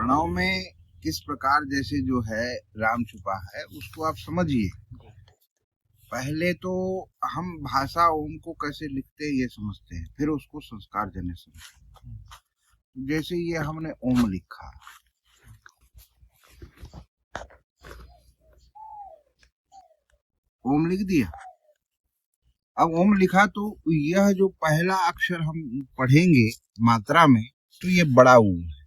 प्रणव में किस प्रकार जैसे जो है राम छुपा है उसको आप समझिए। पहले तो हम भाषा ओम को कैसे लिखते हैं ये समझते हैं, फिर उसको संस्कार जन्य समझते हैं। जैसे ये हमने ओम लिखा, ओम लिख दिया। अब ओम लिखा तो यह जो पहला अक्षर हम पढ़ेंगे मात्रा में, तो ये बड़ा ऊ है।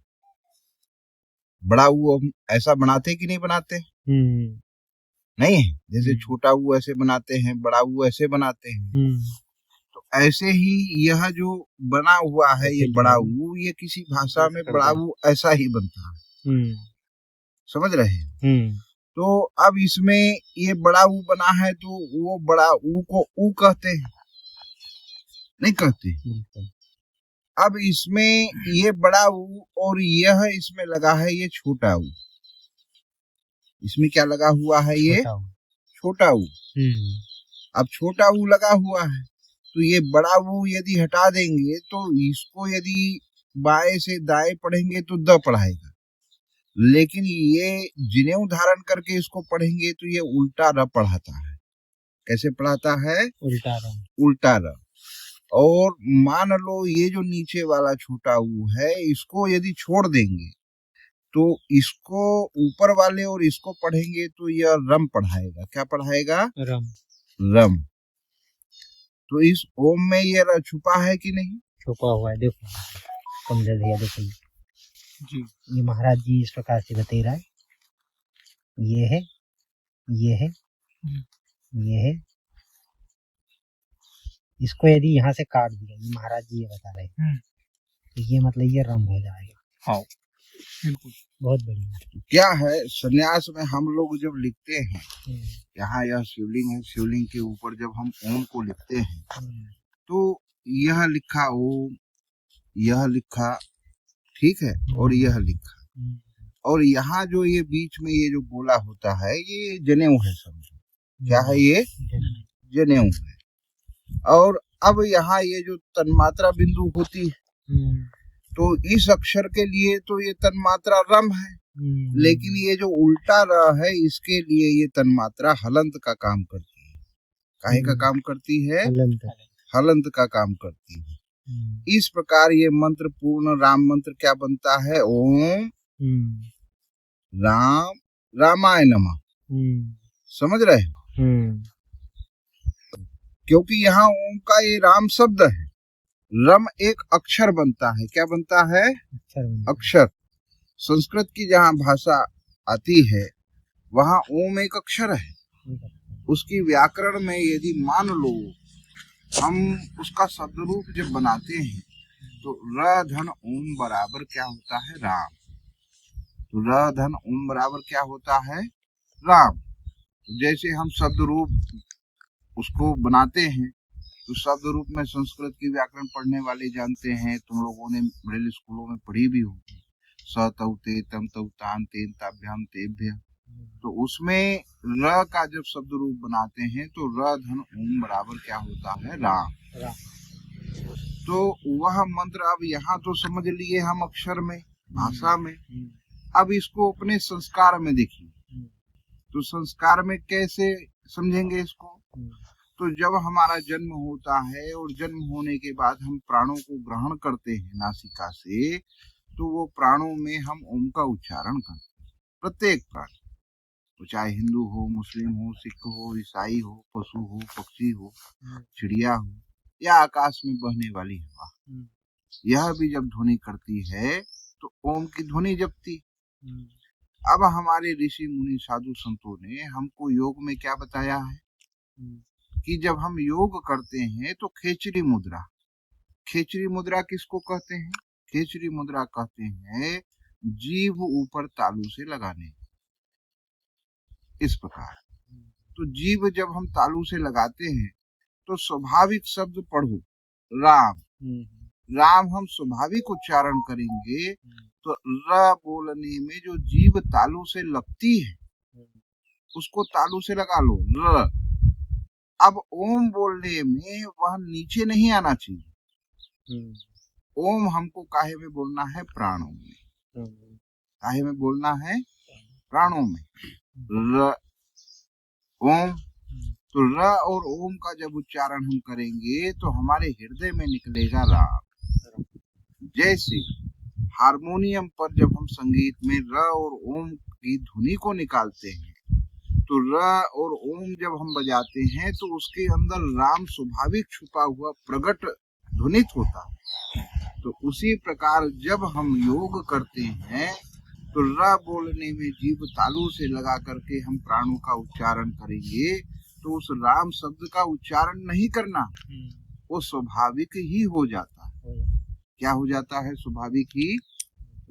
बड़ा ऊ हम ऐसा बनाते कि नहीं बनाते? नहीं है। जैसे छोटा ऊ ऐसे बनाते हैं, बड़ा ऊ ऐसे बनाते हैं। तो ऐसे ही यह जो बना हुआ है ये बड़ा ऊ, ये किसी भाषा में बड़ा ऊ ऐसा ही बनता है। समझ रहे हैं? तो अब इसमें ये बड़ा ऊ बना है तो वो बड़ा ऊ को ऊ कहते हैं, नहीं कहते? अब इसमें ये बड़ा ऊ और यह इसमें लगा है ये छोटा ऊ। इसमें क्या लगा हुआ है? ये छोटा ऊ। अब छोटा ऊ लगा हुआ है तो ये बड़ा ऊ यदि हटा देंगे तो इसको यदि बाएं से दाएं पढ़ेंगे तो द पढ़ाएगा, लेकिन ये जिनेऊ धारण करके इसको पढ़ेंगे तो ये उल्टा र पढ़ाता है। कैसे पढ़ाता है? उल्टा र। उल्टा र। और मान लो ये जो नीचे वाला छोटा ऊ है इसको यदि छोड़ देंगे तो इसको ऊपर वाले और इसको पढ़ेंगे तो यह रम पढ़ाएगा। क्या पढ़ाएगा? रम। रम। तो इस ओम में ये र छुपा है कि नहीं? छुपा हुआ है। देखो समझे भैया, देखो जी, ये महाराज जी इस प्रकार से बता रहा है, ये है, ये है, ये है। इसको यदि यहाँ से काट दिया, ये महाराज जी ये बता रहे हैं, तो ये मतलब ये रम हो जाएगा। हाँ बिल्कुल, बहुत बढ़िया। क्या है, संन्यास में हम लोग जब लिखते हैं, यहाँ यह शिवलिंग है, शिवलिंग के ऊपर जब हम ओम को लिखते हैं तो यह लिखा ओम, यह लिखा, ठीक है, और यह लिखा, और यहाँ जो ये बीच में ये जो गोला होता है ये जनेऊ है। समझो क्या है? ये जनेऊ है। और अब यहाँ ये जो तन्मात्रा बिंदु होती है तो इस अक्षर के लिए तो ये तन्मात्रा रम है, लेकिन ये जो उल्टा र है इसके लिए ये तन्मात्रा हलंत का काम करती है। काहे का काम करती है? हलंत का काम करती है। इस प्रकार ये मंत्र पूर्ण राम मंत्र क्या बनता है? ओम राम रामाय नमः। समझ रहे हैं? क्योंकि यहाँ ओम का ये राम शब्द है, रम एक अक्षर बनता है। क्या बनता है? अक्षर। संस्कृत की जहाँ भाषा आती है वहाँ ओम एक अक्षर है। उसकी व्याकरण में यदि मान लो हम उसका शब्दरूप जब बनाते हैं तो र धन ओम बराबर क्या होता है? राम। तो र धन ओम बराबर क्या होता है? राम। जैसे हम शब्दरूप उसको बनाते हैं तो शब्द रूप में संस्कृत की व्याकरण पढ़ने वाले जानते हैं, तुम लोगों ने मिडिल स्कूलों में पढ़ी भी होगी, स तौ ते तम तौ तान तेन ताभ्याम तेभ्य। तो उसमें र का जब शब्द रूप बनाते हैं तो र धन ओम बराबर क्या होता है? राम। तो वह मंत्र अब यहाँ तो समझ लिए हम अक्षर में, भाषा में। अब इसको अपने संस्कार में देखिए, तो संस्कार में कैसे समझेंगे इसको? तो जब हमारा जन्म होता है और जन्म होने के बाद हम प्राणों को ग्रहण करते हैं नासिका से, तो वो प्राणों में हम ओम का उच्चारण करते हैं। प्रत्येक प्राण, तो चाहे हिंदू हो, मुस्लिम हो, सिख हो, ईसाई हो, पशु हो, पक्षी हो, चिड़िया हो, या आकाश में बहने वाली हवा, यह भी जब ध्वनि करती है तो ओम की ध्वनि जपती। अब हमारे ऋषि मुनि साधु संतों ने हमको योग में क्या बताया है कि जब हम योग करते हैं तो खेचरी मुद्रा। खेचरी मुद्रा किसको कहते हैं? खेचरी मुद्रा कहते हैं जीभ ऊपर तालू से लगाने। इस प्रकार तो जीभ जब हम तालू से लगाते हैं तो स्वाभाविक शब्द पढ़ो राम। राम हम स्वाभाविक उच्चारण करेंगे तो र बोलने में जो जीभ तालू से लगती है उसको तालू से लगा लो र। अब ओम बोलने में वह नीचे नहीं आना चाहिए। ओम हमको काहे में बोलना है? प्राणों में। काहे में बोलना है? प्राणों में। र, ओम, तो र और ओम का जब उच्चारण हम करेंगे तो हमारे हृदय में निकलेगा राग। जैसे हारमोनियम पर जब हम संगीत में र और ओम की ध्वनि को निकालते हैं, तो र और ओम जब हम बजाते हैं तो उसके अंदर राम स्वाभाविक छुपा हुआ प्रकट ध्वनित होता है। तो उसी प्रकार जब हम योग करते हैं तो र बोलने में जीभ तालू से लगा करके हम प्राणों का उच्चारण करेंगे, तो उस राम शब्द का उच्चारण नहीं करना, वो स्वाभाविक ही हो जाता है। क्या हो जाता है? स्वाभाविक ही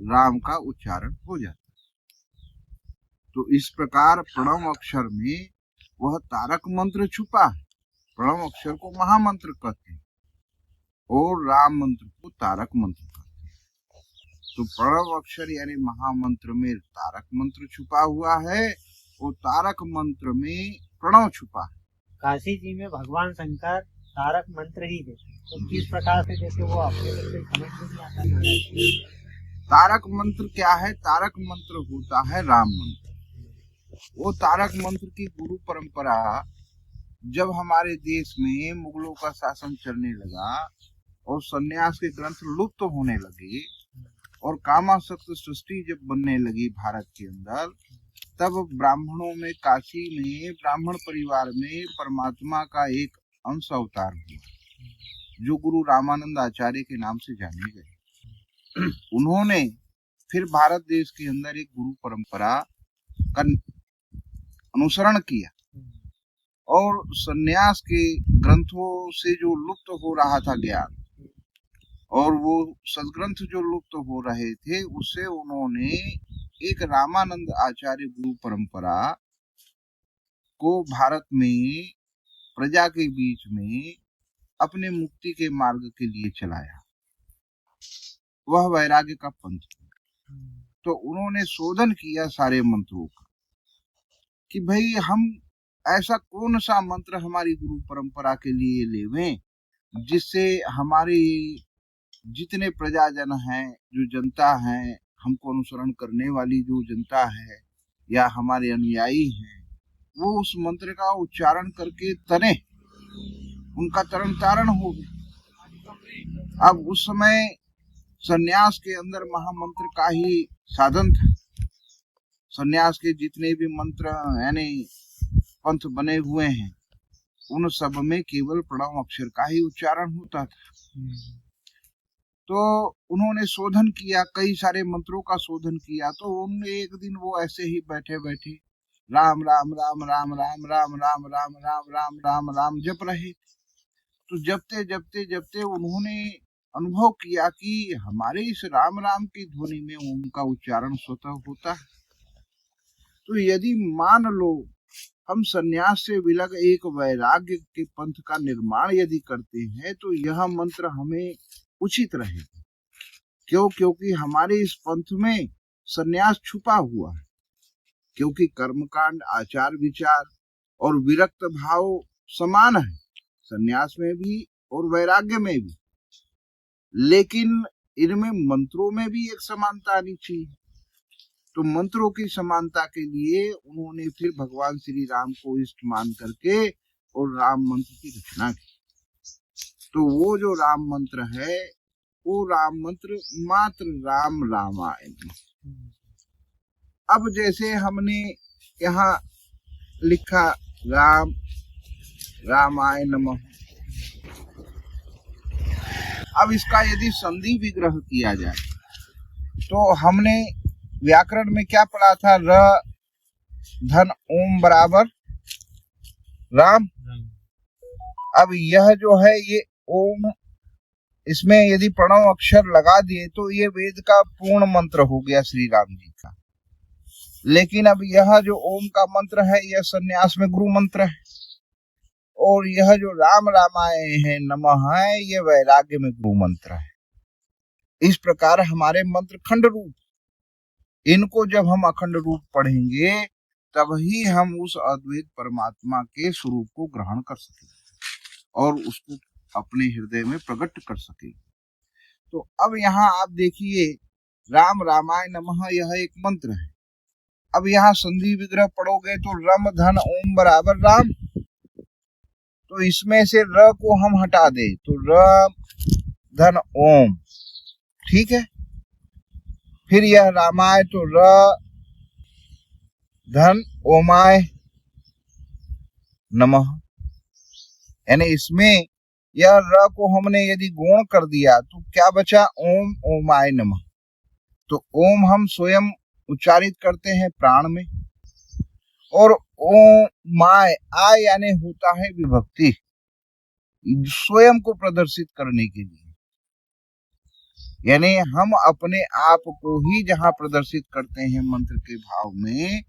राम का उच्चारण हो जाता है। तो इस प्रकार प्रणव अक्षर में वह तारक मंत्र छुपा है। प्रणव अक्षर को महामंत्र कहते हैं और राम मंत्र को तारक मंत्र कहते हैं। तो प्रणव अक्षर यानी महामंत्र में तारक मंत्र छुपा हुआ है और तारक मंत्र में प्रणव छुपा है। काशी जी में भगवान शंकर तारक मंत्र ही देते, तो किस प्रकार से देते वो अपने समझ में नहीं आता। तारक मंत्र क्या है? तारक मंत्र होता है राम मंत्र। वो तारक मंत्र की गुरु परंपरा जब हमारे देश में मुगलों का शासन चलने लगा और सन्यास के ग्रंथ लुप्त होने लगे और कामासक्त सृष्टि जब बनने लगी भारत के अंदर, तब ब्राह्मणों में, काशी में ब्राह्मण परिवार में परमात्मा का एक अंश अवतार हुआ जो गुरु रामानंद आचार्य के नाम से जाने गए। उन्होंने फिर भारत देश के अंदर एक गुरु परंपरा का अनुसरण किया और सन्यास के ग्रंथों से जो लुप्त हो रहा था ज्ञान और वो सदग्रंथ जो लुप्त हो रहे थे, उससे उन्होंने एक रामानंद आचार्य गुरु परंपरा को भारत में प्रजा के बीच में अपने मुक्ति के मार्ग के लिए चलाया। वह वैराग्य का पंथ। तो उन्होंने शोधन किया सारे मंत्रों का कि भाई हम ऐसा कौन सा मंत्र हमारी गुरु परंपरा के लिए लेवें जिससे हमारी जितने प्रजाजन हैं, जो जनता है, हमको अनुसरण करने वाली जो जनता है या हमारे अनुयायी हैं, वो उस मंत्र का उच्चारण करके तरे, उनका तरण तारण हो गया। अब उस समय सन्यास के अंदर महामंत्र का ही साधन था। सन्यास के जितने भी मंत्र यानी पंथ बने हुए हैं, उन सब में केवल प्रणव अक्षर का ही उच्चारण होता था। तो उन्होंने शोधन किया, कई सारे मंत्रों का शोधन किया। तो उन्होंने एक दिन वो ऐसे ही बैठे बैठे राम राम राम राम राम राम राम राम राम राम राम राम जप रहे। तो जपते जपते जपते उन्होंने अनुभव किया कि हमारे इस राम राम की ध्वनि में ओम का उच्चारण स्वतः होता है। तो यदि मान लो हम सन्यास से विलग एक वैराग्य के पंथ का निर्माण यदि करते हैं तो यह मंत्र हमें उचित रहेगा। क्यों? क्योंकि हमारे इस पंथ में सन्यास छुपा हुआ है, क्योंकि कर्मकांड, आचार विचार और विरक्त भाव समान है सन्यास में भी और वैराग्य में भी, लेकिन इनमें मंत्रों में भी एक समानता आनी चाहिए। तो मंत्रों की समानता के लिए उन्होंने फिर भगवान श्री राम को इष्ट मान करके और राम मंत्र की रचना की। तो वो जो राम मंत्र है वो राम मंत्र मात्र राम रामायण। अब जैसे हमने यहाँ लिखा राम रामाय नमः, अब इसका यदि संधि विग्रह किया जाए तो हमने व्याकरण में क्या पढ़ा था? र धन ओम बराबर राम। अब यह जो है ये ओम, इसमें यदि प्रणव अक्षर लगा दिए तो ये वेद का पूर्ण मंत्र हो गया श्री राम जी का। लेकिन अब यह जो ओम का मंत्र है यह सन्यास में गुरु मंत्र है और यह जो राम रामाय है नमः है यह वैराग्य में गुरु मंत्र है। इस प्रकार हमारे मंत्र खंड रूप, इनको जब हम अखंड रूप पढ़ेंगे तब ही हम उस अद्वैत परमात्मा के स्वरूप को ग्रहण कर सकेंगे और उसको अपने हृदय में प्रकट कर सकेंगे। तो अब यहाँ आप देखिए राम रामाय नमः यह एक मंत्र है। अब यहाँ संधि विग्रह पढ़ोगे तो रम धन ओम बराबर राम, तो इसमें से र को हम हटा दे तो रम धन ओम, ठीक है। फिर यह रामाय तो र धन ओमाय नमः, यानी इसमें यह र को हमने यदि गुण कर दिया तो क्या बचा, ओम ओमाय नमः। तो ओम हम स्वयं उच्चारित करते हैं प्राण में, और ओम माय आय यानी होता है विभक्ति, स्वयं को प्रदर्शित करने के लिए, यानी हम अपने आप को ही जहां प्रदर्शित करते हैं मंत्र के भाव में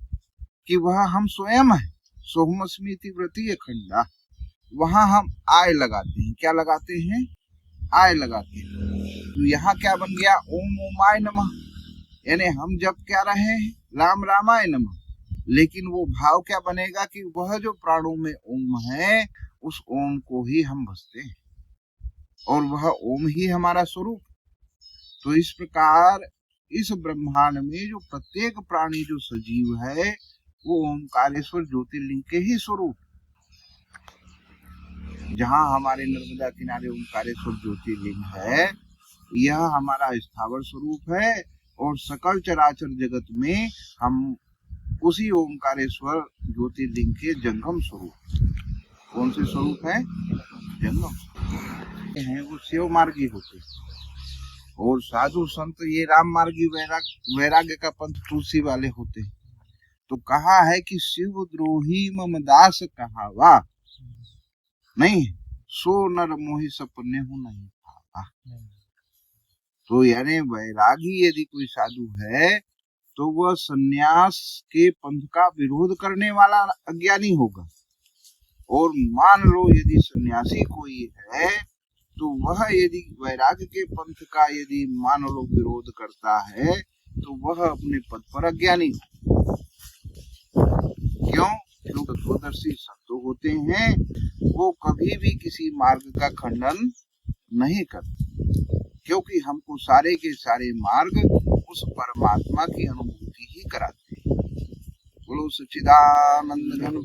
कि वह हम स्वयं है, सोहमस्मीति व्रतीय खंडा, वहां हम आय लगाते हैं। क्या लगाते हैं, आय लगाते हैं। तो यहाँ क्या बन गया, ओम ओमाय नमः, यानी हम जब क्या रहे हैं, राम रामाय नमः, लेकिन वो भाव क्या बनेगा कि वह जो प्राणों में ओम है उस ओम को ही हम भजते हैं, और वह ओम ही हमारा स्वरूप। तो इस प्रकार इस ब्रह्मांड में जो प्रत्येक प्राणी जो सजीव है वो ओंकारेश्वर ज्योतिर्लिंग के ही स्वरूप। जहाँ हमारे नर्मदा किनारे ओंकारेश्वर ज्योतिर्लिंग है, यह हमारा स्थावर स्वरूप है, और सकल चराचर जगत में हम उसी ओंकारेश्वर ज्योतिर्लिंग के जंगम स्वरूप। कौन से स्वरूप है, जंगम है, वो शिव मार्गी होते, और साधु संत ये राम मार्गी वैराग्य का पंथ तुलसी वाले होते। तो कहा है कि शिव द्रोही मम दास कहावा, नहीं सो नर मोहि सपने हो नहीं पावा। तो यानी वैरागी यदि कोई साधु है तो वह सन्यास के पंथ का विरोध करने वाला अज्ञानी होगा, और मान लो यदि सन्यासी कोई है तो वह यदि वैराग्य के पंथ का यदि मान लो विरोध करता है तो वह अपने पद पर अज्ञानी हो। क्यों, जो तत्वदर्शी संत होते हैं वो कभी भी किसी मार्ग का खंडन नहीं करते, क्योंकि हमको सारे के सारे मार्ग उस परमात्मा की अनुभूति ही कराते हैं। बोलो सच्चिदानंद घन